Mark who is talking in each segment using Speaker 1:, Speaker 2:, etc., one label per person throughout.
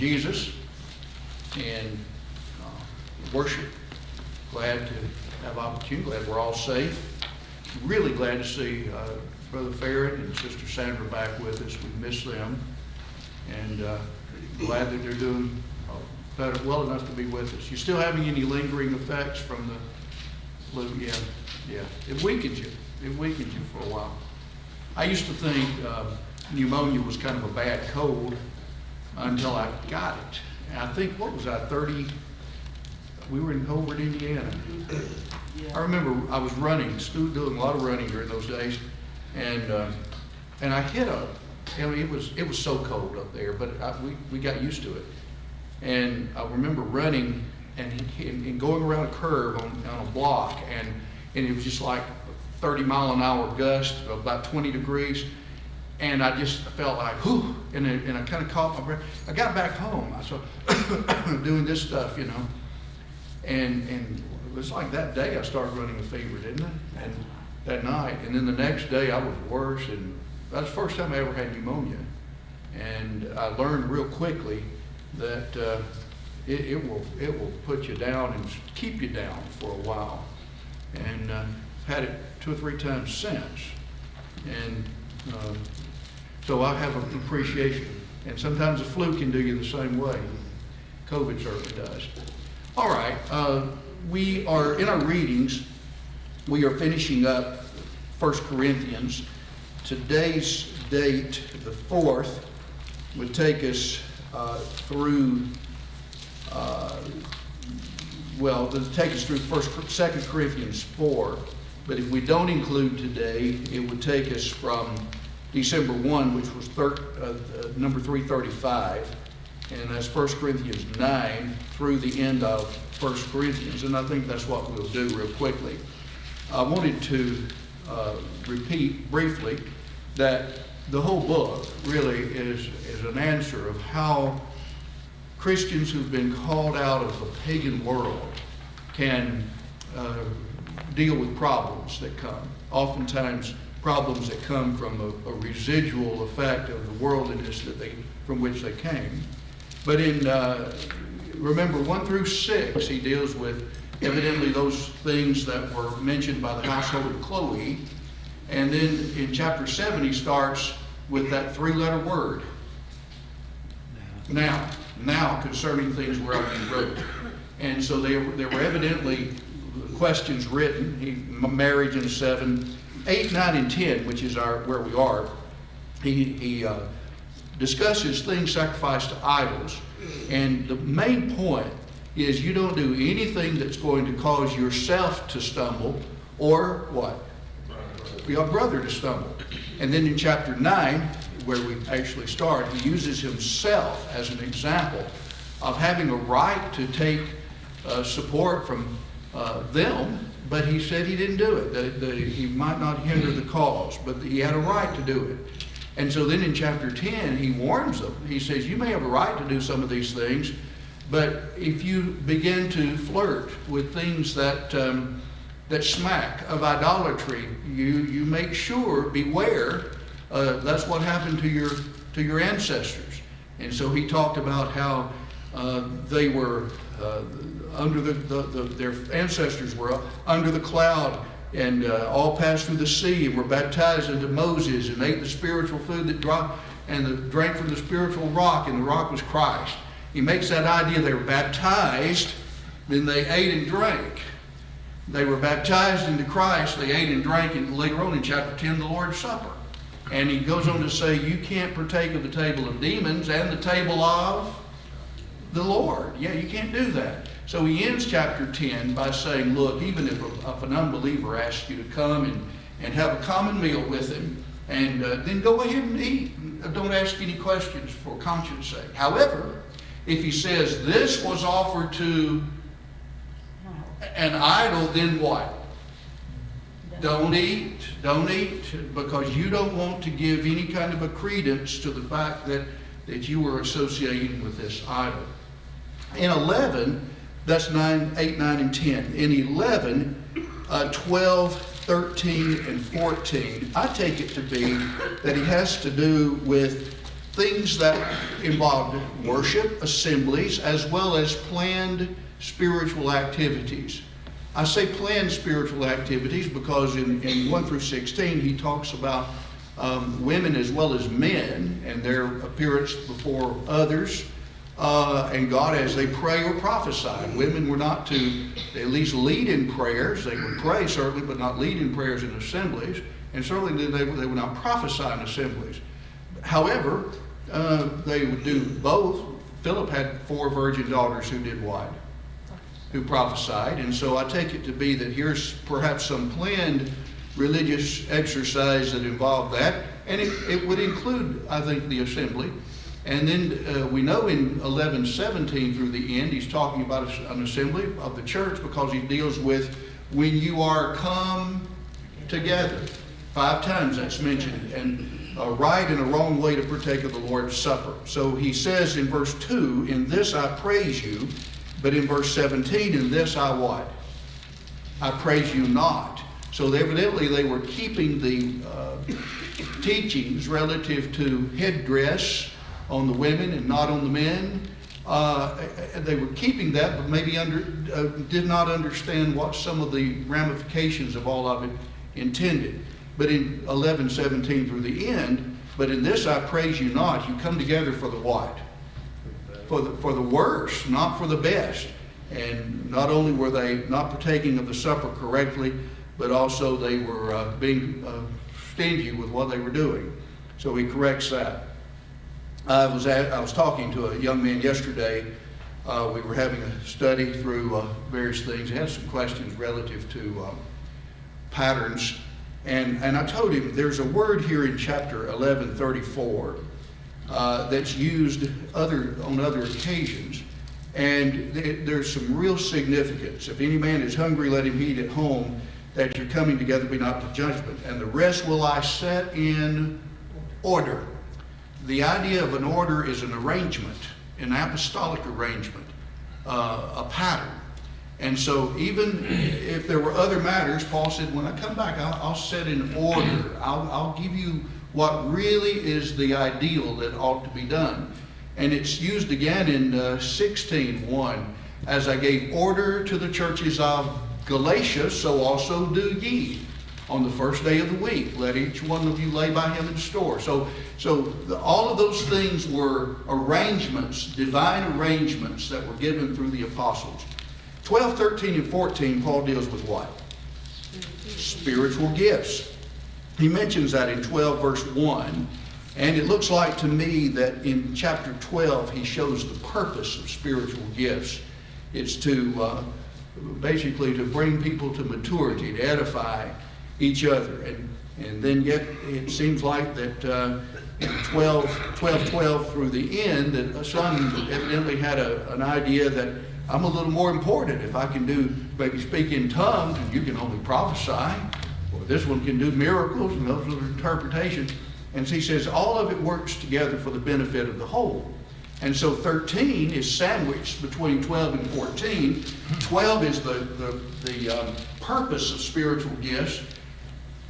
Speaker 1: Jesus and worship. Glad to have opportunity. Glad we're all safe. Really glad to see Brother Farrett and Sister Sandra back with us. We miss them, and glad that they're doing better, well enough to be with us. You still having any lingering effects from the flu? Yeah. It weakens you. It weakens you for a while. I used to think pneumonia was kind of a bad cold until I got it. And I think, what was I, 30? We were in Colbert, Indiana. I remember I was running, doing a lot of running during those days, and I hit it was so cold up there, but we got used to it. And I remember running and going around a curve on a block, and it was just like 30-mile-an-hour gust, about 20 degrees, and I just felt like, whew, and I kind of caught my breath. I got back home, I started doing this stuff, and it was like that day I started running a fever, didn't it? And that night, and then the next day I was worse, and that was the first time I ever had pneumonia. And I learned real quickly that it will put you down and keep you down for a while. And had it 2 or 3 times since. And so I have an appreciation. And sometimes the flu can do you the same way. COVID certainly does. All right, we are in our readings. We are finishing up 1 Corinthians. Today's date, the 4th, would take us through, it'll take us through 2 Corinthians 4. But if we don't include today, it would take us from December 1, which was number 335, and that's 1 Corinthians 9 through the end of 1 Corinthians. And I think that's what we'll do real quickly. I wanted to repeat briefly that the whole book really is an answer of how Christians who've been called out of the pagan world can deal with problems that come. Oftentimes problems that come from a residual effect of the worldliness from which they came. But in, remember, 1 through 6, he deals with evidently those things that were mentioned by the household of Chloe. And then in chapter 7, he starts with that 3-letter word. Now concerning things whereof he wrote. And so there were evidently questions written. Marriage in 7, 8, 9, and 10, which is where we are. He discusses things sacrificed to idols. And the main point is you don't do anything that's going to cause yourself to stumble or what? Your brother to stumble. And then in chapter 9, where we actually start, he uses himself as an example of having a right to take support from them, but he said he didn't do it, that he might not hinder the cause, but he had a right to do it. And so then in chapter 10, he warns them. He says, you may have a right to do some of these things, but if you begin to flirt with things that smack of idolatry, you make sure, beware. That's what happened to your ancestors. And so he talked about how they were under their ancestors were under the cloud and all passed through the sea and were baptized into Moses and ate the spiritual food that dropped and drank from the spiritual rock, and the rock was Christ. He makes that idea they were baptized, then they ate and drank. They were baptized into Christ, they ate and drank, and later on in chapter 10, the Lord's Supper. And he goes on to say, you can't partake of the table of demons and the table of the Lord. Yeah, you can't do that. So he ends chapter 10 by saying, look, even if an unbeliever asks you to come and have a common meal with him, and then go ahead and eat. Don't ask any questions for conscience sake. However, if he says this was offered to an idol, then what? Don't eat, because you don't want to give any kind of a credence to the fact that you were associating with this idol. In 11, that's 8, 9, and 10. In 11, 12, 13, and 14, I take it to be that he has to do with things that involved worship, assemblies, as well as planned spiritual activities. I say planned spiritual activities because in 1 through 16 he talks about women as well as men and their appearance before others and God as they pray or prophesy. Women were not to at least lead in prayers. They would pray certainly, but not lead in prayers in assemblies. And certainly they would not prophesy in assemblies. However, they would do both. Philip had 4 virgin daughters who did what? Who prophesied. And so I take it to be that here's perhaps some planned religious exercise that involved that. And it would include, I think, the assembly. And then we know in 11:17 through the end, he's talking about an assembly of the church because he deals with when you are come together. 5 times that's mentioned. And a right and a wrong way to partake of the Lord's Supper. So he says in verse 2, in this I praise you. But in verse 17, in this I what? I praise you not. So evidently they were keeping the teachings relative to headdress on the women and not on the men. They were keeping that, but maybe did not understand what some of the ramifications of all of it intended. But in 11:17 through the end, but in this I praise you not. You come together for the what? For the worst, not for the best. And not only were they not partaking of the supper correctly, but also they were being stingy with what they were doing. So he corrects that. I was talking to a young man yesterday. We were having a study through various things. He had some questions relative to patterns. And I told him there's a word here in chapter 11:34 that's used on other occasions. And there's some real significance. If any man is hungry, let him eat at home, that you're coming together be not to judgment. And the rest will I set in order. The idea of an order is an arrangement, an apostolic arrangement, a pattern. And so even if there were other matters, Paul said, when I come back, I'll set in order. I'll give you what really is the ideal that ought to be done. And it's used again in 16:1. As I gave order to the churches of Galatia, so also do ye. On the first day of the week, let each one of you lay by him in store. So all of those things were arrangements, divine arrangements that were given through the apostles. 12, 13, and 14, Paul deals with what? Spiritual gifts. He mentions that in 12, verse 1. And it looks like to me that in chapter 12, he shows the purpose of spiritual gifts. It's to basically to bring people to maturity, to edify each other. And then yet it seems like that in 12 through the end, that some evidently had an idea that I'm a little more important if I can do maybe speak in tongues and you can only prophesy, or this one can do miracles and those are interpretations. And so he says all of it works together for the benefit of the whole. And so 13 is sandwiched between 12 and 14. 12 is the purpose of spiritual gifts.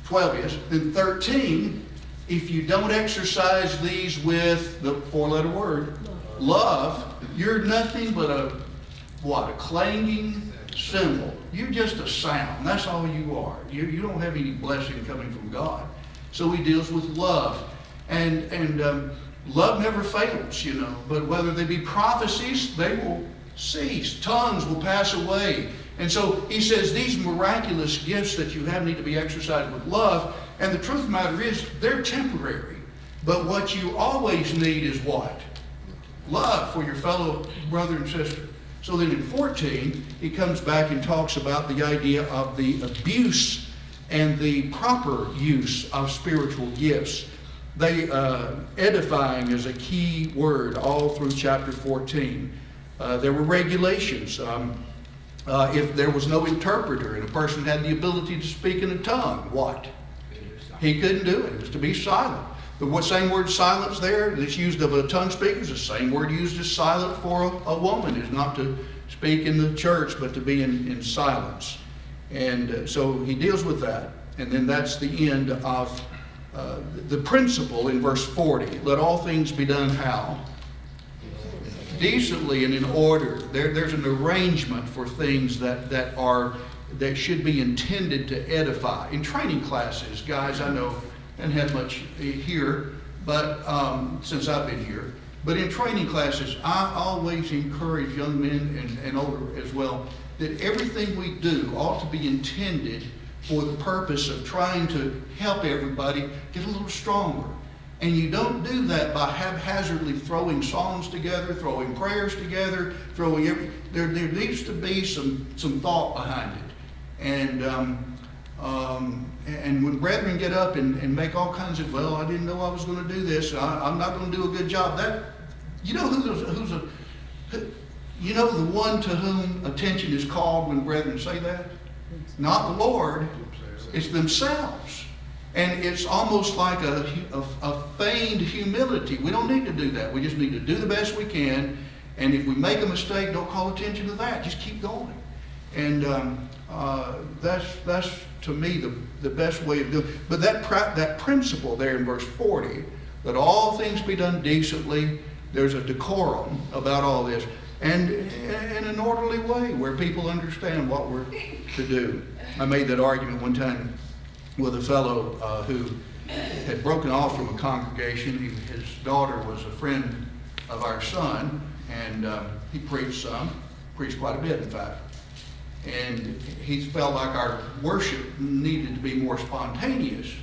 Speaker 1: 12 is. Then 13, if you don't exercise these with the 4-letter word, love, you're nothing but a clanging cymbal. You're just a sound. That's all you are. You don't have any blessing coming from God. So he deals with love. And love never fails, But whether they be prophecies, they will cease. Tongues will pass away. And so he says these miraculous gifts that you have need to be exercised with love. And the truth of the matter is, they're temporary. But what you always need is what? Love for your fellow brother and sister. So then in 14, he comes back and talks about the idea of the abuse and the proper use of spiritual gifts. Edifying is a key word all through chapter 14. There were regulations. If there was no interpreter and a person had the ability to speak in a tongue, what? He couldn't do it. It was to be silent. The same word silence there that's used of a tongue speaker is the same word used as silent for a woman. Is not to speak in the church, but to be in silence. And so he deals with that. And then that's the end of the principle in verse 40, let all things be done how? Decently and in order. There's an arrangement for things that should be intended to edify. In training classes, guys, I know, and had much here, but since I've been here, but in training classes, I always encourage young men and older as well that everything we do ought to be intended for the purpose of trying to help everybody get a little stronger. And you don't do that by haphazardly throwing songs together, throwing prayers together, there needs to be some thought behind it. And when brethren get up and make all kinds of, well, I didn't know I was going to do this, I'm not going to do a good job. You know the one to whom attention is called when brethren say that? Not the Lord, it's themselves. And it's almost like a feigned humility. We don't need to do that. We just need to do the best we can. And if we make a mistake, don't call attention to that. Just keep going. And that's to me the best way of doing it. But that principle there in verse 40, that all things be done decently, there's a decorum about all this. And in an orderly way where people understand what we're to do. I made that argument one time with a fellow who had broken off from a congregation. His daughter was a friend of our son, and he preached quite a bit in fact. And he felt like our worship needed to be more spontaneous.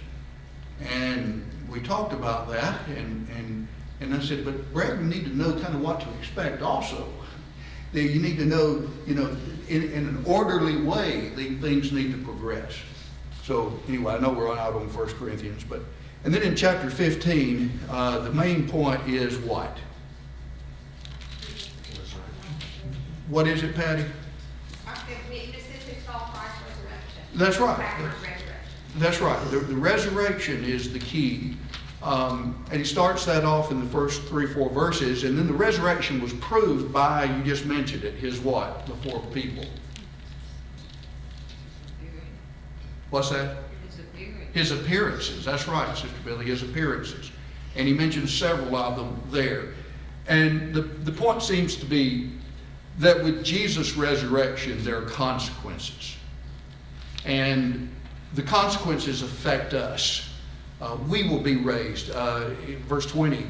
Speaker 1: And we talked about that, and I said, but brethren need to know kind of what to expect also. That you need to know, in an orderly way, things need to progress. So anyway, I know we're out on 1 Corinthians, and then in chapter 15, the main point is what? What is it, Patty? That's right. That's right. The resurrection is the key. And he starts that off in the first 3-4 verses, and then the resurrection was proved by, you just mentioned it, his what? Before people. What's that? His appearances. That's right, Sister Billy, his appearances. And he mentions several of them there. And the point seems to be that with Jesus' resurrection, there are consequences. And the consequences affect us. We will be raised. Verse 20,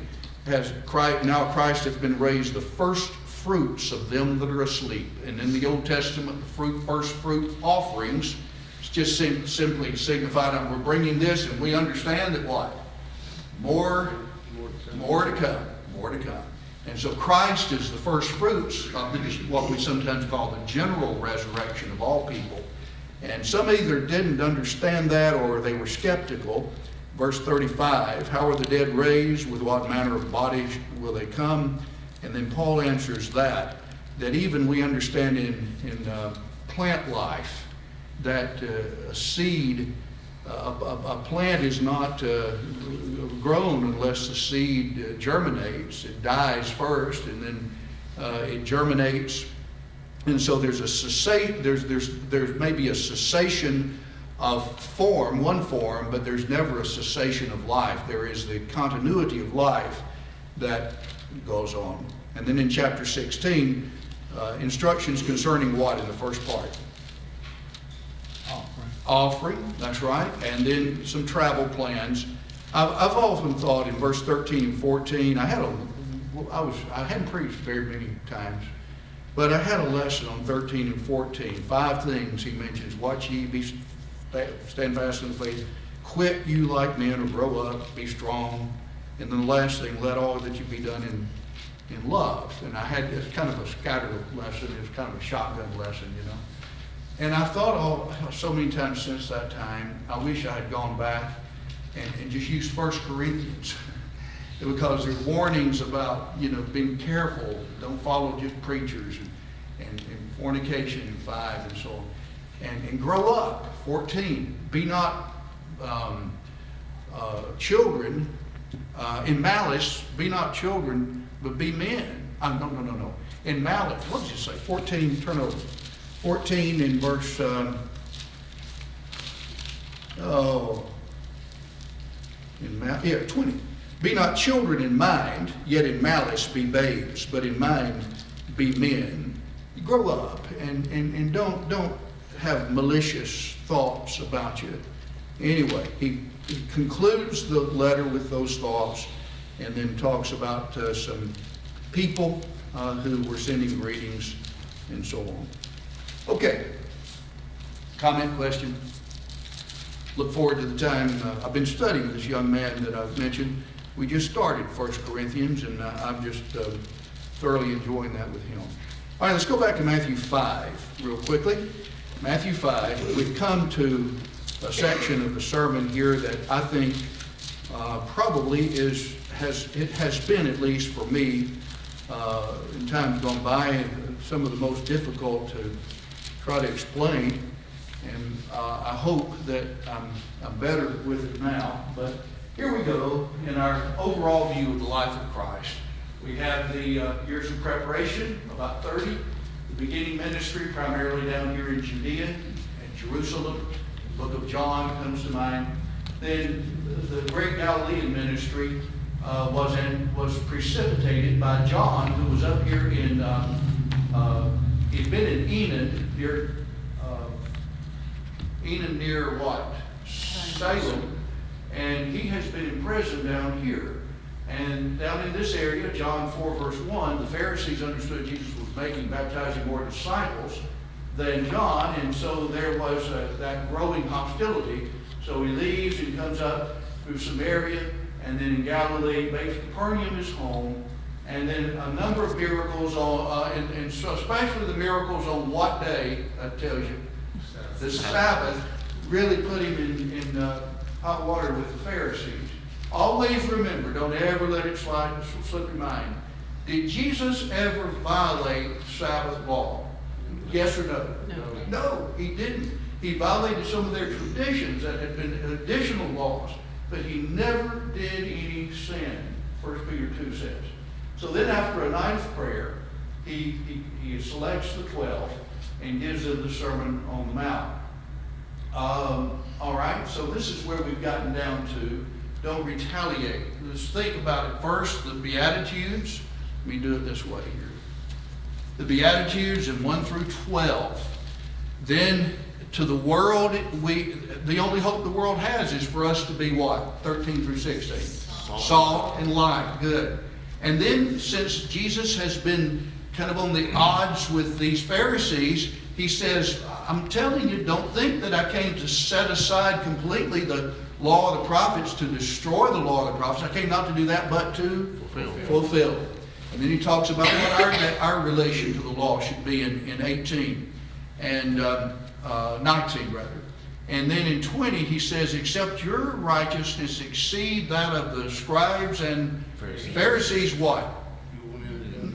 Speaker 1: now Christ hath been raised the first fruits of them that are asleep. And in the Old Testament, first fruit offerings just simply signified that we're bringing this, and we understand that what? More to come. More to come. And so Christ is the first fruits of what we sometimes call the general resurrection of all people. And some either didn't understand that or they were skeptical. Verse 35, how are the dead raised? With what manner of bodies will they come? And then Paul answers that even we understand in plant life, that a seed, a plant is not grown unless the seed germinates. It dies first, and then it germinates. And so there's maybe a cessation of form, one form, but there's never a cessation of life. There is the continuity of life that goes on. And then in chapter 16, instructions concerning what in the first part? Offering, that's right. And then some travel plans. I've often thought in verse 13 and 14, I hadn't preached very many times, but I had a lesson on 13 and 14. 5 things he mentions. Watch ye, stand fast in the faith. Quit you like men, or grow up, be strong. And then the last thing, let all that you be done in love. And it's kind of a scattered lesson. It's kind of a shotgun lesson, And I thought so many times since that time, I wish I had gone back and just used 1 Corinthians. Because there are warnings about, being careful. Don't follow just preachers and fornication in 5 and so on. And grow up. 14, be not children in malice. Be not children, but be men. No. In malice, what does it say? 14, turn over. 14 in verse, Yeah, 20. Be not children in mind, yet in malice be babes, but in mind be men. Grow up and don't have malicious thoughts about you. Anyway, he concludes the letter with those thoughts and then talks about some people who were sending greetings and so on. Okay. Comment, question? Look forward to the time. I've been studying this young man that I've mentioned. We just started 1 Corinthians, and I'm just thoroughly enjoying that with him. All right, let's go back to Matthew 5 real quickly. Matthew 5, we've come to a section of the sermon here that I think probably has been, at least for me, in times gone by, some of the most difficult to try to explain. And I hope that I'm better with it now. But here we go in our overall view of the life of Christ. We have the years of preparation, about 30. The beginning ministry, primarily down here in Judea and Jerusalem. The book of John comes to mind. Then the great Galilean ministry was precipitated by John, who was up here in, he'd been in Enon near what? Salem. And he has been in prison down here. And down in this area, John 4 verse 1, the Pharisees understood Jesus was baptizing more disciples than John. And so there was that growing hostility. So he leaves and comes up through Samaria. And then in Galilee, Capernaum is home. And then a number of miracles, and so especially the miracles on what day, that tells you. The Sabbath really put him in hot water with the Pharisees. Always remember, don't ever let it slip your mind. Did Jesus ever violate Sabbath law? Yes or no? No, he didn't. He violated some of their traditions that had been additional laws, but he never did any sin, 1 Peter 2 says. So then after a night of prayer, he selects the 12 and gives them the Sermon on the Mount. All right, so this is where we've gotten down to. Don't retaliate. Let's think about it. First, the Beatitudes. Let me do it this way here. The Beatitudes in 1 through 12. Then to the world, the only hope the world has is for us to be what? 13 through 16. Salt and light. Good. And then since Jesus has been kind of on the odds with these Pharisees, he says, I'm telling you, don't think that I came to set aside completely the law of the prophets, to destroy the law of the prophets. I came not to do that, but to fulfill. And then he talks about what our relation to the law should be in 18 and 19 rather. And then in 20 he says, except your righteousness exceed that of the scribes and Pharisees, what?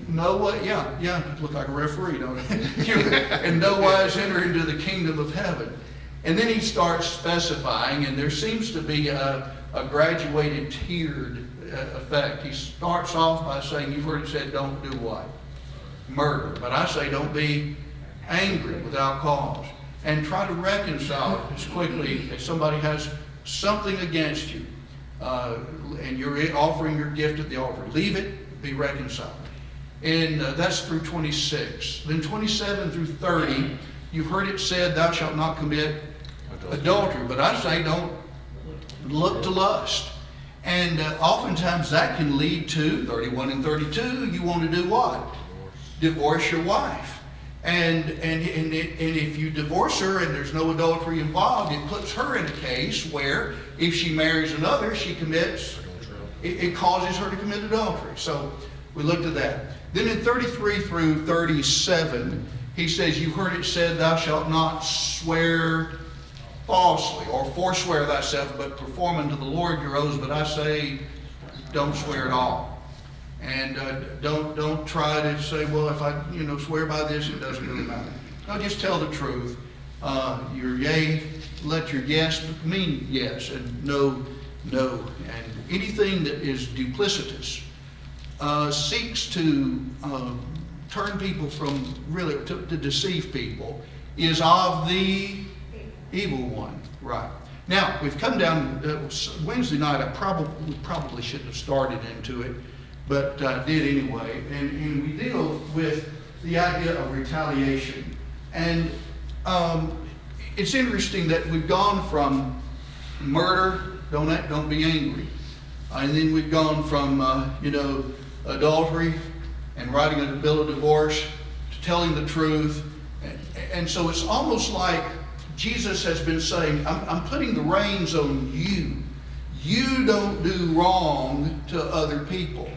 Speaker 1: No way, yeah, look like a referee, don't it? In no wise enter into the kingdom of heaven. And then he starts specifying, and there seems to be a graduated, tiered effect. He starts off by saying, you've heard it said, don't do what? Murder. But I say, don't be angry without cause. And try to reconcile it as quickly as somebody has something against you. And you're offering your gift at the altar. Leave it, be reconciled. And that's through 26. Then 27 through 30, you've heard it said, thou shalt not commit adultery. But I say, don't look to lust. And oftentimes that can lead to, 31 and 32, you want to do what? Divorce your wife. And if you divorce her and there's no adultery involved, it puts her in a case where if she marries another, she commits, it causes her to commit adultery. So we looked at that. Then in 33 through 37, he says, you've heard it said, thou shalt not swear falsely or forswear thyself, but perform unto the Lord your oaths. But I say, don't swear at all. And don't try to say, well, if I swear by this, it doesn't really matter. No, just tell the truth. Your yea, let your yes mean yes, and no, no. And anything that is duplicitous seeks to turn people from really, to deceive people, is of the evil one. Right. Now, we've come down, Wednesday night, we probably shouldn't have started into it, but did anyway. And we deal with the idea of retaliation. And it's interesting that we've gone from murder, don't be angry. And then we've gone from, adultery and writing a bill of divorce to telling the truth. And so it's almost like Jesus has been saying, I'm putting the reins on you. You don't do wrong to other people.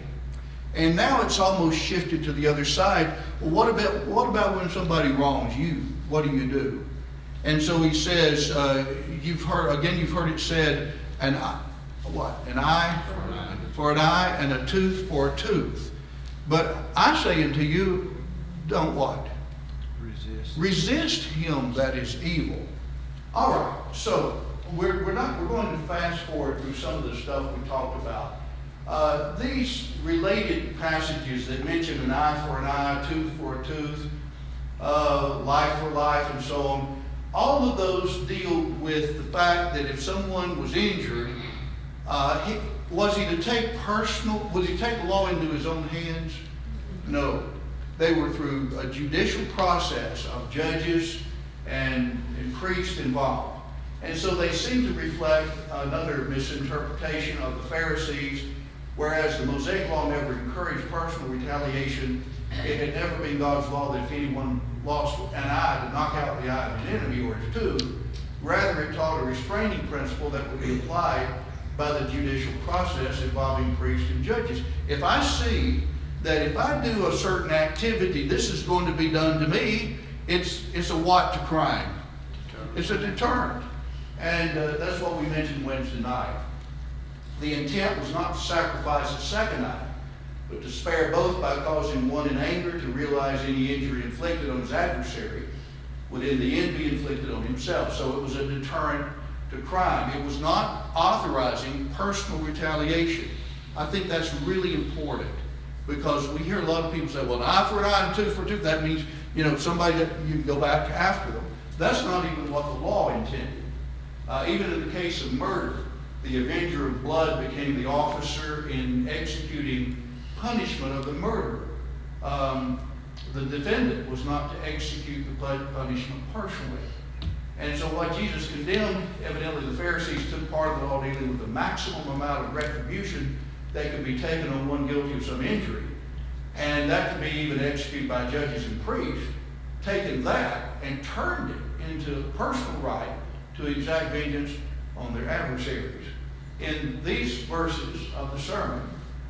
Speaker 1: And now it's almost shifted to the other side. Well, what about when somebody wrongs you? What do? And so he says, you've heard it said, an eye for an eye, and a tooth for a tooth. But I say unto you, don't what? Resist him that is evil. All right, so we're going to fast forward through some of the stuff we talked about. These related passages that mention an eye for an eye, tooth for a tooth, life for life, and so on, all of those deal with the fact that if someone was injured, was he to take the law into his own hands? No. They were through a judicial process of judges and priests involved. And so they seem to reflect another misinterpretation of the Pharisees, whereas the Mosaic Law never encouraged personal retaliation. It had never been God's law that if anyone lost an eye, to knock out the eye of his enemy or his tooth. Rather, it taught a restraining principle that would be applied by the judicial process involving priests and judges. If I see that if I do a certain activity, this is going to be done to me, it's a what to crime? It's a deterrent. And that's what we mentioned Wednesday night. The intent was not to sacrifice a second eye, but to spare both by causing one in anger to realize any injury inflicted on his adversary would in the end be inflicted on himself. So it was a deterrent to crime. It was not authorizing personal retaliation. I think that's really important, because we hear a lot of people say, well, an eye for an eye and tooth for a tooth. That means, somebody that you can go back after them. That's not even what the law intended. Even in the case of murder, the avenger of blood became the officer in executing punishment of the murderer. The defendant was not to execute the punishment personally. And so what Jesus condemned, evidently the Pharisees took part of the law dealing with the maximum amount of retribution that could be taken on one guilty of some injury. And that could be even executed by judges and priests, taken that and turned it into personal right to exact vengeance on their adversaries. In these verses of the sermon,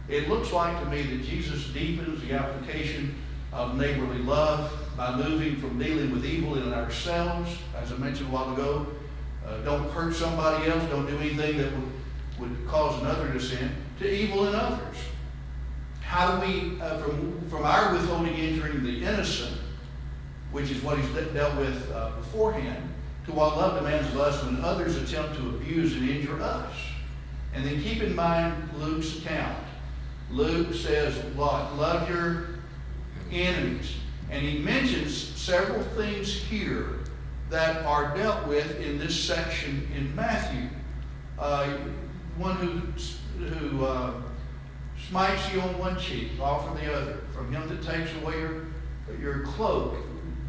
Speaker 1: it looks like to me that Jesus deepens the application of neighborly love by moving from dealing with evil in ourselves, as I mentioned a while ago. Don't hurt somebody else, don't do anything that would cause another to sin, to evil in others. How do we, from our withholding injuring the innocent, which is what he's dealt with beforehand, to what love demands of us when others attempt to abuse and injure us. And then keep in mind Luke's account. Luke says, love your enemies. And he mentions several things here that are dealt with in this section in Matthew. One who smites you on one cheek, offer the other. From him that takes away your cloak,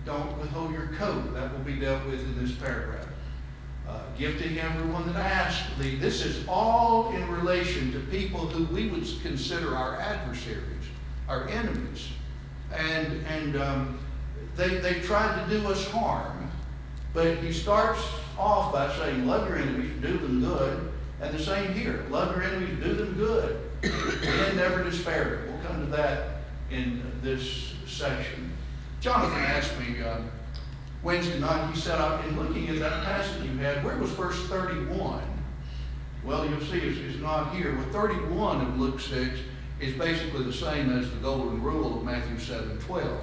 Speaker 1: don't withhold your coat. That will be dealt with in this paragraph. Give to him everyone that asks thee. This is all in relation to people who we would consider our adversaries, our enemies. And they tried to do us harm. But he starts off by saying, love your enemies, do them good. And the same here. Love your enemies, do them good. And never despair. We'll come to that in this section. Jonathan asked me Wednesday night, he said, in looking at that passage you had, where was verse 31? Well, you'll see it's not here. But 31 of Luke 6 is basically the same as the golden rule of Matthew 7:12.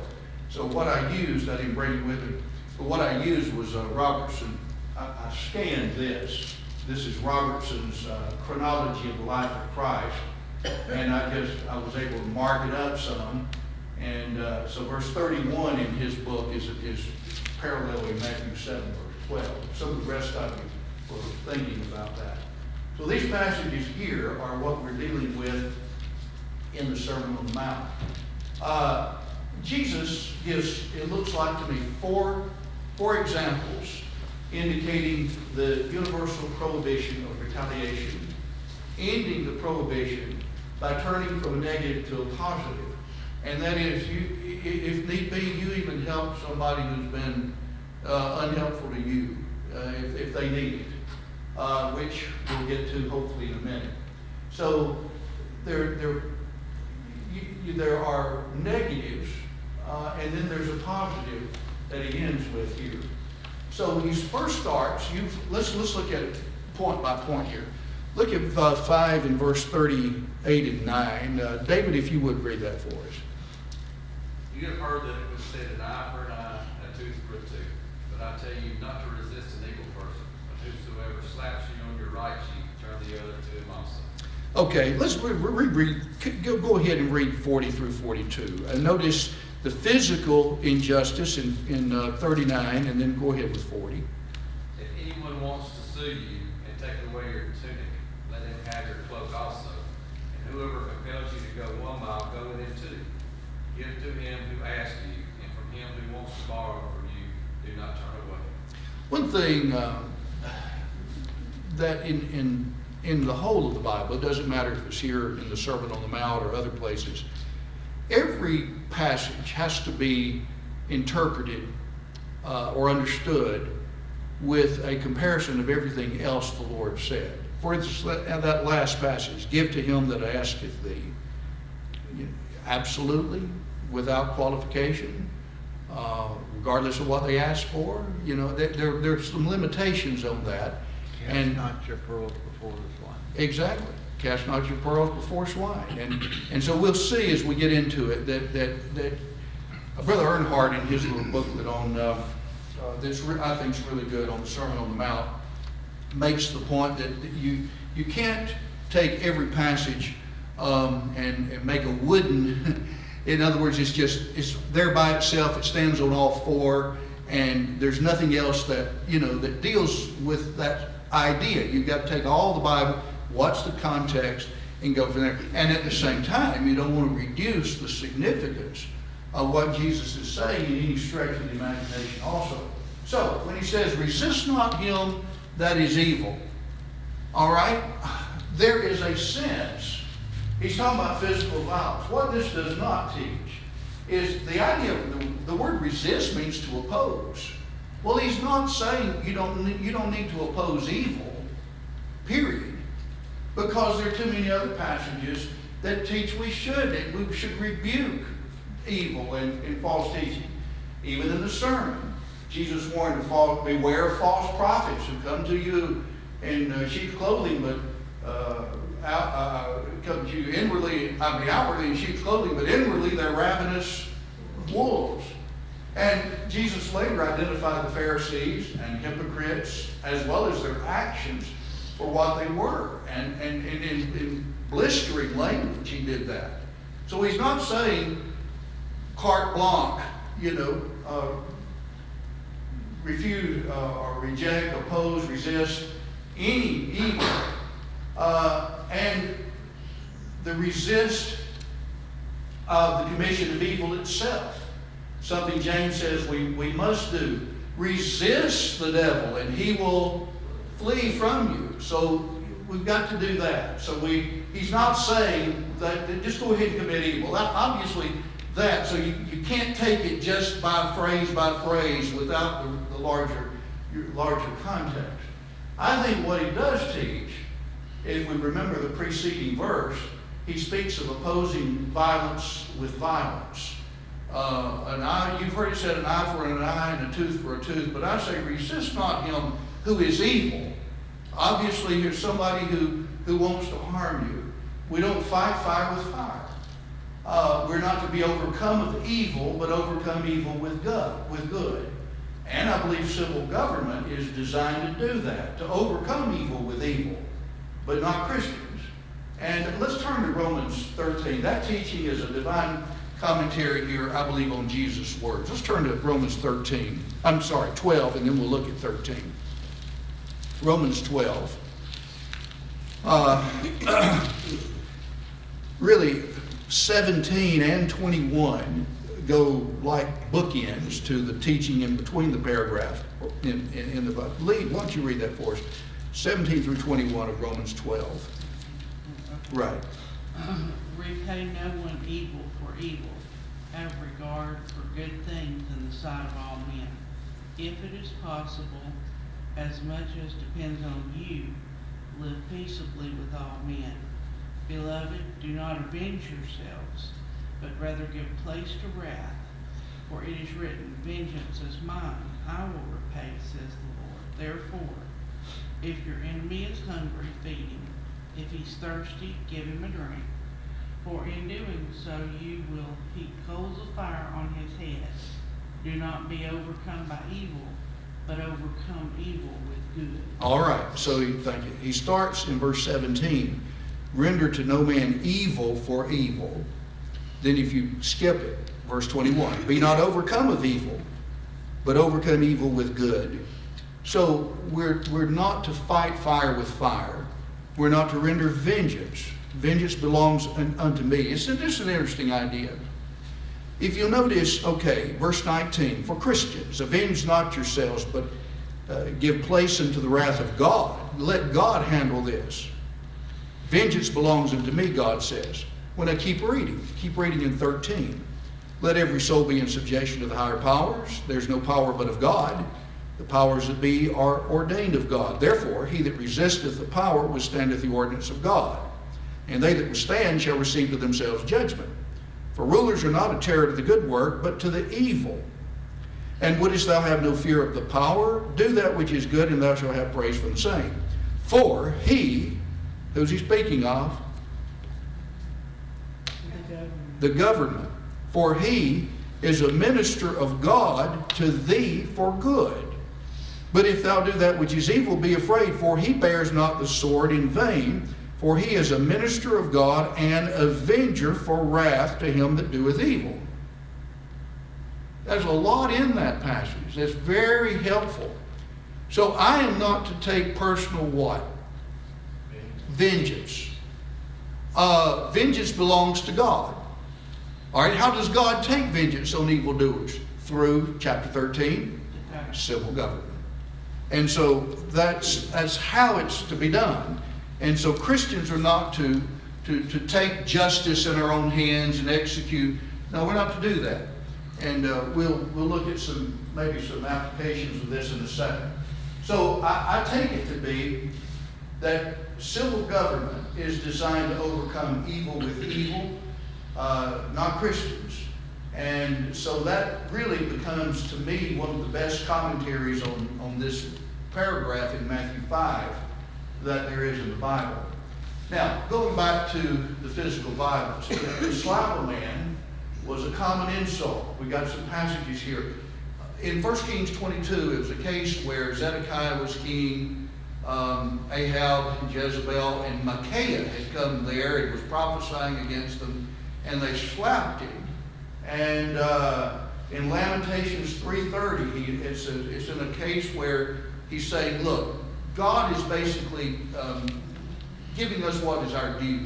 Speaker 1: So what I used, I didn't bring it with me, but what I used was Robertson. I scanned this. This is Robertson's chronology of the life of Christ. And I was able to mark it up some. And so verse 31 in his book is paralleling Matthew 7, verse 12. Some of the rest of you for thinking about that. So these passages here are what we're dealing with in the Sermon on the Mount. Jesus gives, it looks like to me, four examples indicating the universal prohibition of retaliation, ending the prohibition by turning from a negative to a positive. And that is, if need be, you even help somebody who's been unhelpful to you, if they need it, which we'll get to hopefully in a minute. So there are negatives, and then there's a positive that he ends with here. So he first starts, let's look at it point by point here. Look at 5 and verse 38 and 9. David, if you would read that for us.
Speaker 2: You have heard that it was said, an eye for an eye, and a tooth for a tooth. But I tell you not to resist an evil person, but whosoever slaps you on your right cheek, turn the other to him also.
Speaker 1: Okay, let's reread. Go ahead and read 40 through 42. And notice the physical injustice in 39, and then go ahead with 40.
Speaker 2: If anyone wants to sue you and take away your tunic, let him have your cloak also. And whoever compels you to go 1 mile, go with him 2. Give to him who asks you, and from him who wants to borrow from you, do not turn away.
Speaker 1: One thing that in the whole of the Bible, it doesn't matter if it's here in the Sermon on the Mount or other places, every passage has to be interpreted or understood with a comparison of everything else the Lord said. For instance, that last passage, give to him that asketh thee. Absolutely, without qualification, regardless of what they ask for. There's some limitations on that.
Speaker 3: Cast not your pearls before the swine. Exactly.
Speaker 1: Cast not your pearls before swine. And so we'll see as we get into it that Brother Earnhardt in his little booklet on this I think is really good on the Sermon on the Mount makes the point that you can't take every passage and make a wooden. In other words, it's there by itself. It stands on all four, and there's nothing else that that deals with that idea. You've got to take all the Bible, watch the context, and go from there. And at the same time, you don't want to reduce the significance of what Jesus is saying in any stretch of the imagination also. So, when he says, resist not him that is evil, all right, there is a sense. He's talking about physical violence. What this does not teach is the idea of the word resist means to oppose. Well, he's not saying you don't need to oppose evil, period, because there are too many other passages that teach we should rebuke evil and false teaching. Even in the sermon, Jesus warned to beware of false prophets who come to you in sheep's clothing, but come to you outwardly in sheep's clothing, but inwardly they're ravenous wolves. And Jesus later identified the Pharisees and hypocrites as well as their actions for what they were. And in blistering language, he did that. So he's not saying carte blanche, refute or reject, oppose, resist any evil. And the resist of the commission of evil itself. Something James says we must do. Resist the devil and he will flee from you. So we've got to do that. So he's not saying that just go ahead and commit evil. Obviously that. So you can't take it just by phrase without the larger context. I think what he does teach, if we remember the preceding verse, he speaks of opposing violence with violence. You've heard it said, an eye for an eye and a tooth for a tooth, but I say resist not him who is evil. Obviously, there's somebody who wants to harm you. We don't fight fire with fire. We're not to be overcome with evil, but overcome evil with good. And I believe civil government is designed to do that, to overcome evil with evil, but not Christians. And let's turn to Romans 13. That teaching is a divine commentary here, I believe, on Jesus' words. Let's turn to Romans 12, and then we'll look at 13. Romans 12. Really, 17 and 21 go like bookends to the teaching in between the paragraph in the book. Lee, why don't you read that for us? 17 through 21 of Romans 12. Right.
Speaker 4: Repay no one evil for evil. Have regard for good things in the sight of all men. If it is possible, as much as depends on you, live peaceably with all men. Beloved, do not avenge yourselves, but rather give place to wrath. For it is written, vengeance is mine, I will repay, says the Lord. Therefore, if your enemy is hungry, feed him. If he's thirsty, give him a drink. For in doing so you will heap coals of fire on his head. Do not be overcome by evil, but overcome evil with good.
Speaker 1: All right, so thank you. He starts in verse 17, render to no man evil for evil. Then if you skip it, verse 21, be not overcome of evil, but overcome evil with good. So we're not to fight fire with fire. We're not to render vengeance. Vengeance belongs unto me. It's just an interesting idea. If you'll notice, okay, verse 19, for Christians, avenge not yourselves, but give place unto the wrath of God. Let God handle this. Vengeance belongs unto me, God says. When I keep reading in 13. Let every soul be in subjection to the higher powers. There's no power but of God. The powers that be are ordained of God. Therefore, he that resisteth the power withstandeth the ordinance of God. And they that withstand shall receive to themselves judgment. For rulers are not a terror to the good work, but to the evil. And wouldest thou have no fear of the power? Do that which is good, and thou shalt have praise for the same. For he, who's he speaking of? The government. For he is a minister of God to thee for good. But if thou do that which is evil, be afraid, for he bears not the sword in vain. For he is a minister of God, and avenger for wrath to him that doeth evil. There's a lot in that passage that's very helpful. So I am not to take personal what? Vengeance. Vengeance belongs to God. All right, how does God take vengeance on evildoers? Through chapter 13, civil government. And so that's how it's to be done. And so Christians are not to take justice in our own hands and execute. No, we're not to do that. And we'll look at maybe some applications of this in a second. So I take it to be that civil government is designed to overcome evil with evil, not Christians. And so that really becomes, to me, one of the best commentaries on this paragraph in Matthew 5 that there is in the Bible. Now, going back to the physical violence, to slap a man was a common insult. We got some passages here. In 1 Kings 22, it was a case where Zedekiah was king, Ahab and Jezebel, and Micaiah had come there and was prophesying against them, and they slapped him. And in Lamentations 3:30, it's in a case where he's saying, look, God is basically giving us what is our due.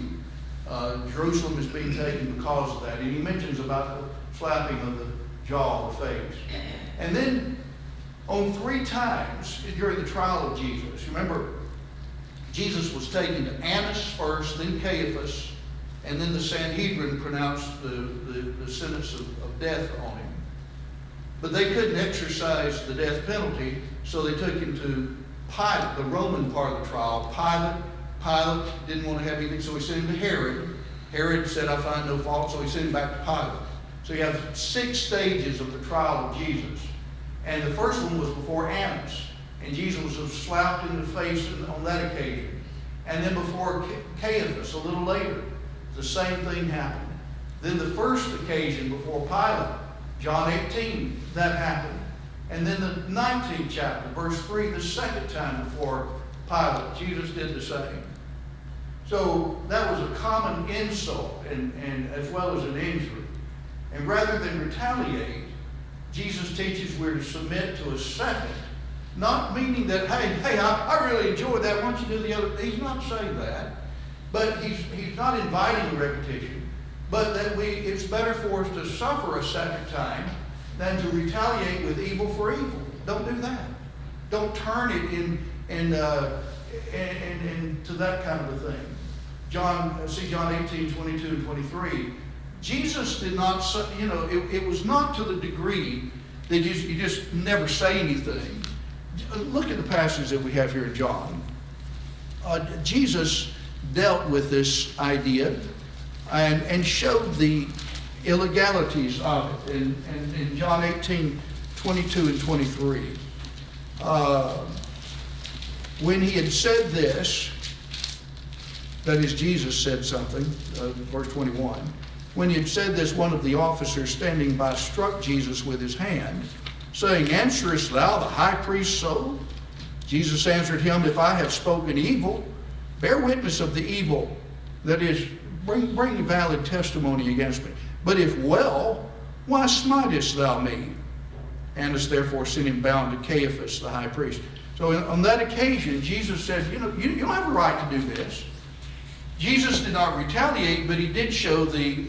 Speaker 1: Jerusalem is being taken because of that. And he mentions about the slapping of the jaw, the face. And then on 3 times during the trial of Jesus, remember, Jesus was taken to Annas first, then Caiaphas, and then the Sanhedrin pronounced the sentence of death on him. But they couldn't exercise the death penalty, so they took him to Pilate, the Roman part of the trial. Pilate didn't want to have anything, so he sent him to Herod. Herod said, I find no fault, so he sent him back to Pilate. So you have 6 stages of the trial of Jesus. And the first one was before Annas. And Jesus was slapped in the face on that occasion. And then before Caiaphas, a little later, the same thing happened. Then the first occasion before Pilate, John 18, that happened. And then the 19th chapter, verse 3, the second time before Pilate, Jesus did the same. So that was a common insult and as well as an injury. And rather than retaliate, Jesus teaches we're to submit to a second Not meaning that, hey, I really enjoyed that, why don't you do the other? He's not saying that. But he's not inviting a repetition. But that it's better for us to suffer a second time than to retaliate with evil for evil. Don't do that. Don't turn it into that kind of a thing. John 18, 22 and 23. Jesus did not, it was not to the degree that you just never say anything. Look at the passage that we have here in John. Jesus dealt with this idea and showed the illegalities of it in John 18, 22 and 23. When he had said this, that is, Jesus said something, verse 21. When he had said this, one of the officers standing by struck Jesus with his hand, saying, "Answerest thou the high priest so?" Jesus answered him, "If I have spoken evil, bear witness of the evil. That is, bring valid testimony against me. But if well, why smitest thou me?" Annas therefore sent him bound to Caiaphas, the high priest. So on that occasion, Jesus said, you don't have a right to do this. Jesus did not retaliate, but he did show the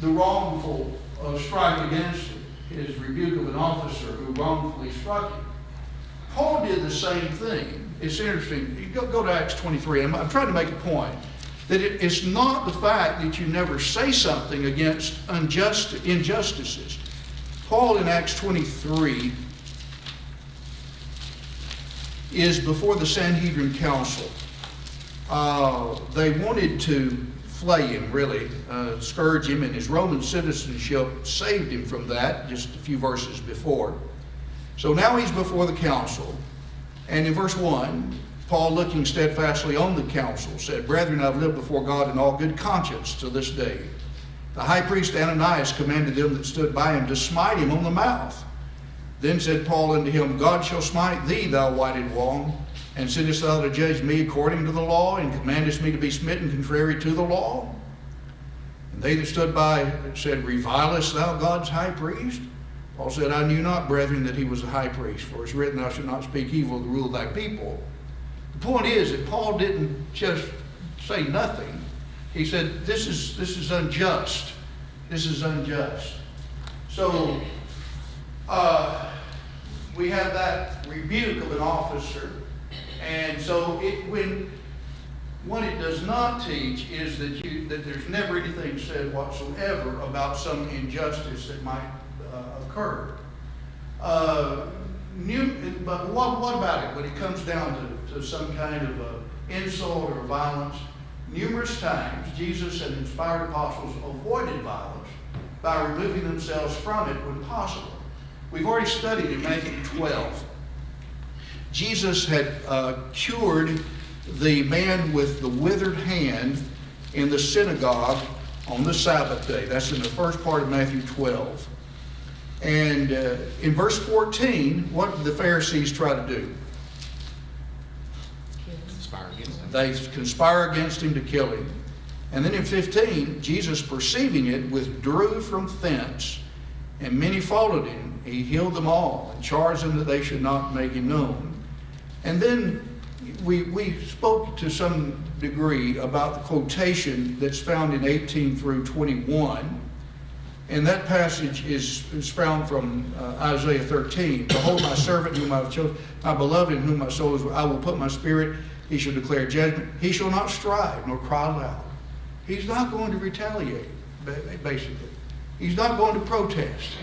Speaker 1: wrongful strike against him, his rebuke of an officer who wrongfully struck him. Paul did the same thing. It's interesting. You go to Acts 23. I'm trying to make a point that it's not the fact that you never say something against injustices. Paul in Acts 23 is before the Sanhedrin Council. They wanted to flay him, really, scourge him, and his Roman citizenship saved him from that just a few verses before. So now he's before the council. And in verse 1, Paul, looking steadfastly on the council, said, "Brethren, I've lived before God in all good conscience to this day." The high priest Ananias commanded them that stood by him to smite him on the mouth. Then said Paul unto him, "God shall smite thee, thou whited wall. And sittest thou to judge me according to the law, and commandest me to be smitten contrary to the law?" And they that stood by said, "Revilest thou God's high priest?" Paul said, "I knew not, brethren, that he was a high priest. For it's written, Thou shalt not speak evil of the rule of thy people." The point is that Paul didn't just say nothing. He said, this is unjust. This is unjust. So we have that rebuke of an officer. And so what it does not teach is that there's never anything said whatsoever about some injustice that might occur. But what about it when it comes down to some kind of insult or violence? Numerous times Jesus and inspired apostles avoided violence by removing themselves from it when possible. We've already studied in Matthew 12. Jesus had cured the man with the withered hand in the synagogue on the Sabbath day. That's in the first part of Matthew 12. And in verse 14, what did the Pharisees try to do? They conspire against him to kill him. And then in 15, Jesus, perceiving it, withdrew from thence, and many followed him. He healed them all and charged them that they should not make him known. And then we spoke to some degree about the quotation that's found in 18 through 21. And that passage is found from Isaiah 13. "Behold, my servant whom I have chosen, my beloved in whom my soul is. I will put my spirit. He shall declare judgment. He shall not strive nor cry loud." He's not going to retaliate, basically. He's not going to protest,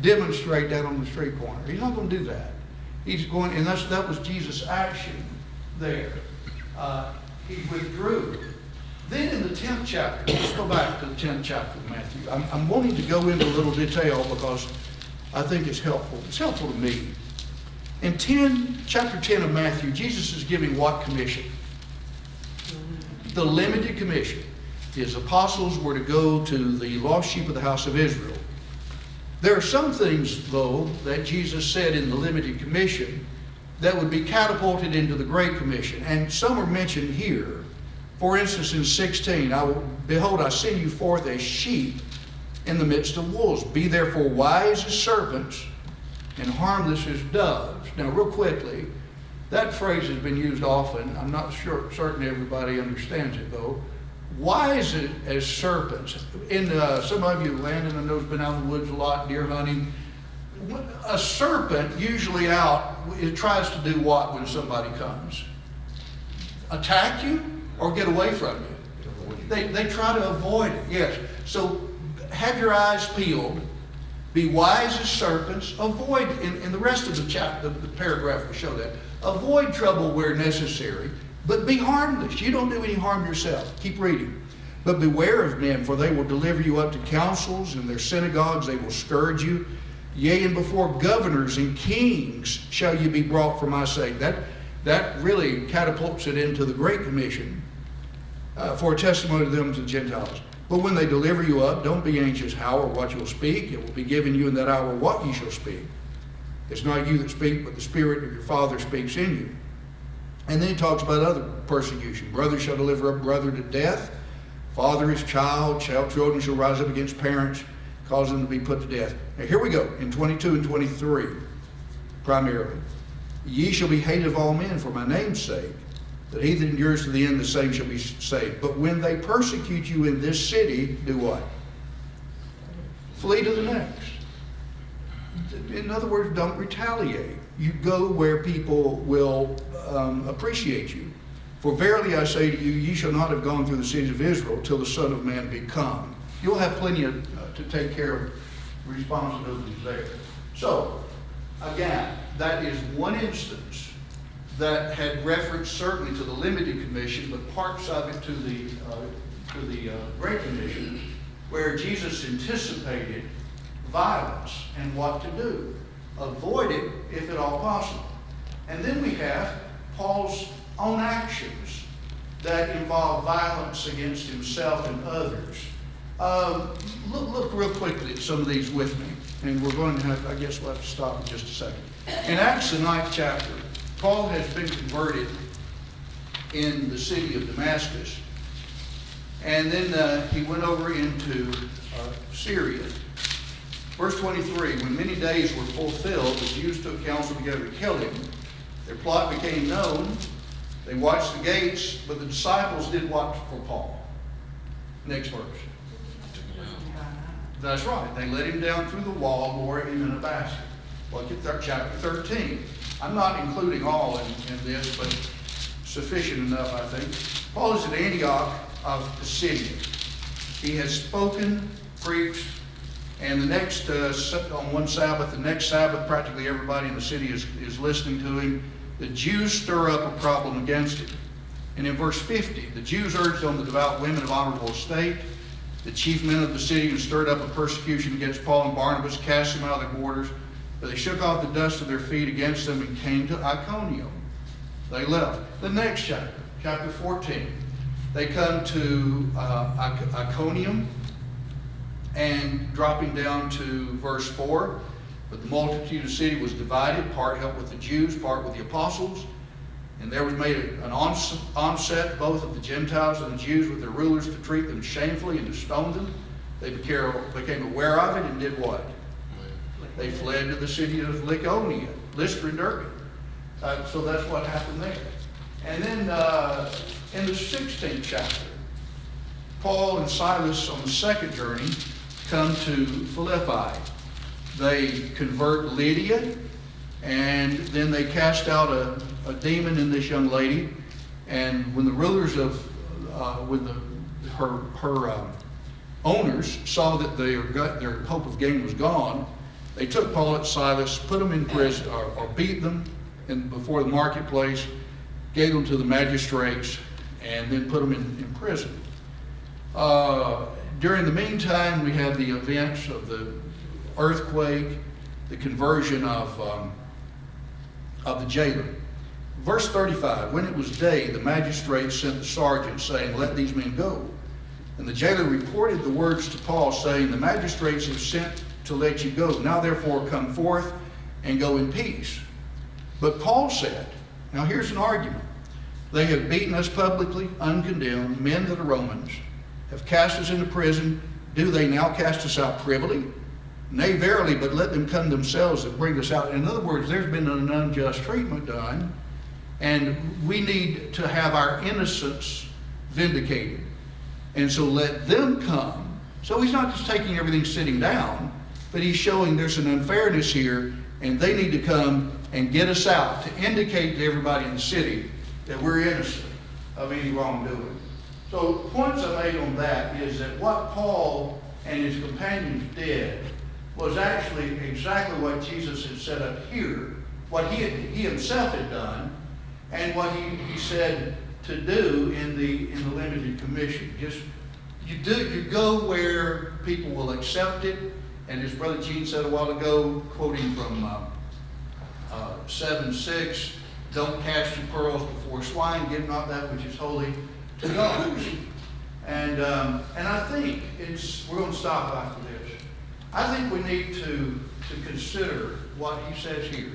Speaker 1: demonstrate that on the street corner. He's not going to do that. He's going, and that was Jesus' action there. He withdrew. Then in the 10th chapter, let's go back to the 10th chapter of Matthew. I'm wanting to go into a little detail because I think it's helpful. It's helpful to me. In chapter 10 of Matthew, Jesus is giving what commission? The limited commission. His apostles were to go to the lost sheep of the house of Israel. There are some things, though, that Jesus said in the limited commission that would be catapulted into the Great Commission. And some are mentioned here. For instance, in 16, "Behold, I send you forth as sheep in the midst of wolves. Be therefore wise as serpents and harmless as doves. Now, real quickly, that phrase has been used often. I'm not certain everybody understands it, though. Wise as serpents. In some of you, Landon, I know, has been out in the woods a lot, deer hunting. A serpent usually it tries to do what when somebody comes? Attack you or get away from you? They try to avoid it, yes. So have your eyes peeled. Be wise as serpents. Avoid, in the rest of the chapter, the paragraph will show that. Avoid trouble where necessary, but be harmless. You don't do any harm yourself. Keep reading. But beware of men, for they will deliver you up to councils, and their synagogues they will scourge you. Yea, and before governors and kings shall you be brought for my sake. That really catapults it into the Great Commission for a testimony to them to the Gentiles. But when they deliver you up, don't be anxious how or what you'll speak. It will be given you in that hour what you shall speak. It's not you that speak, but the Spirit of your Father speaks in you. And then he talks about other persecution. Brother shall deliver up brother to death. Father his child. Children shall rise up against parents, cause them to be put to death. Now here we go, in 22 and 23, primarily. Ye shall be hated of all men for my name's sake. That he that endures to the end, the same shall be saved. But when they persecute you in this city, do what? Flee to the next. In other words, don't retaliate. You go where people will appreciate you. For verily I say to you, ye shall not have gone through the cities of Israel till the Son of Man be come. You'll have plenty to take care of responsibilities there. So, again, that is one instance that had reference certainly to the limited commission, but parts of it to the Great Commission, where Jesus anticipated violence and what to do. Avoid it if at all possible. And then we have Paul's own actions that involve violence against himself and others. Look real quickly at some of these with me, and we're going to have, I guess we'll have to stop in just a second. In Acts, the 9th chapter, Paul has been converted in the city of Damascus, and then he went over into Syria. Verse 23, when many days were fulfilled, the Jews took counsel together to kill him. Their plot became known. They watched the gates, but the disciples did watch for Paul. Next verse. That's right. They let him down through the wall, lowered him in a basket. Look at chapter 13. I'm not including all in this, but sufficient enough, I think. Paul is at Antioch of Pisidia. He has spoken, preached, and the next, on one Sabbath, the next Sabbath, practically everybody in the city is listening to him. The Jews stir up a problem against him. And in verse 50, the Jews urged on the devout women of honorable estate, the chief men of the city, and stirred up a persecution against Paul and Barnabas, cast them out of their borders. But they shook off the dust of their feet against them and came to Iconium. They left. The next chapter, chapter 14, they come to Iconium, and dropping down to verse 4, but the multitude of the city was divided, part helped with the Jews, part with the apostles. And there was made an onset both of the Gentiles and the Jews with their rulers to treat them shamefully and to stone them. They became aware of it and did what? They fled to the city of Lycaonia, Lystra and Derbe. So that's what happened there. And then in the 16th chapter, Paul and Silas on the second journey come to Philippi. They convert Lydia, and then they cast out a demon in this young lady. And when the rulers of, her owners saw that their hope of gain was gone, they took Paul and Silas, put them in prison, or beat them before the marketplace, gave them to the magistrates, and then put them in prison. During the meantime, we had the events of the earthquake, the conversion of the jailer. Verse 35, when it was day, the magistrates sent the sergeant, saying, let these men go. And the jailer reported the words to Paul, saying, the magistrates have sent to let you go. Now therefore come forth and go in peace. But Paul said, now here's an argument. They have beaten us publicly, uncondemned, men that are Romans, have cast us into prison. Do they now cast us out privily? Nay, verily, but let them come themselves that bring us out. In other words, there's been an unjust treatment done, and we need to have our innocence vindicated. And so let them come. So he's not just taking everything sitting down, but he's showing there's an unfairness here, and they need to come and get us out to indicate to everybody in the city that we're innocent of any wrongdoing. So points I made on that is that what Paul and his companions did was actually exactly what Jesus had set up here, what he himself had done, and what he said to do in the limited commission. Just you go where people will accept it, and as Brother Gene said a while ago, quoting from 7:6, don't cast your pearls before swine, give not that which is holy to dogs. And I think we're going to stop after this. I think we need to consider what he says here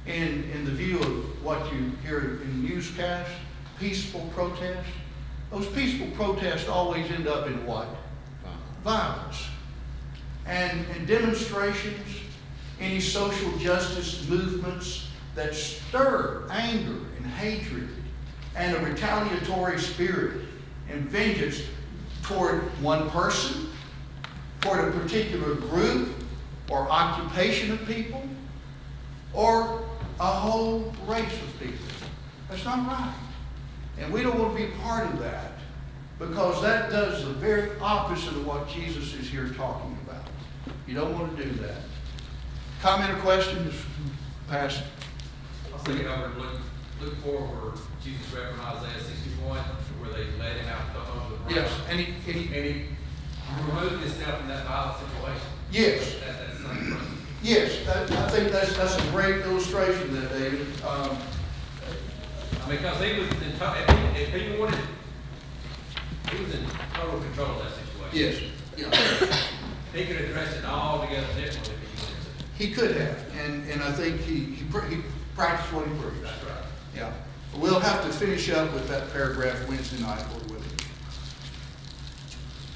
Speaker 1: in the view of what you hear in the newscast, peaceful protest. Those peaceful protests always end up in what? Violence. And demonstrations, any social justice movements that stir anger and hatred and a retaliatory spirit and vengeance toward one person, toward a particular group or occupation of people, or a whole race of people. That's not right. And we don't want to be a part of that, because that does the very opposite of what Jesus is here talking about. You don't want to do that. Comment or questions? Pass.
Speaker 2: I was thinking over Luke 4, where Jesus referenced Isaiah 61, where they led him out on the ground.
Speaker 1: Yes. And
Speaker 2: he removed himself from that violent situation.
Speaker 1: yes.
Speaker 2: That's the same person.
Speaker 1: Yes. I think that's a great illustration there, David.
Speaker 2: Because he was if he wanted, he was in total control of that situation.
Speaker 1: Yes. Yeah.
Speaker 2: He could address it all together differently if he wanted to.
Speaker 1: He could have, and I think he practiced what he preached.
Speaker 2: That's right.
Speaker 1: Yeah. We'll have to finish up with that paragraph Wednesday night, Lord willing.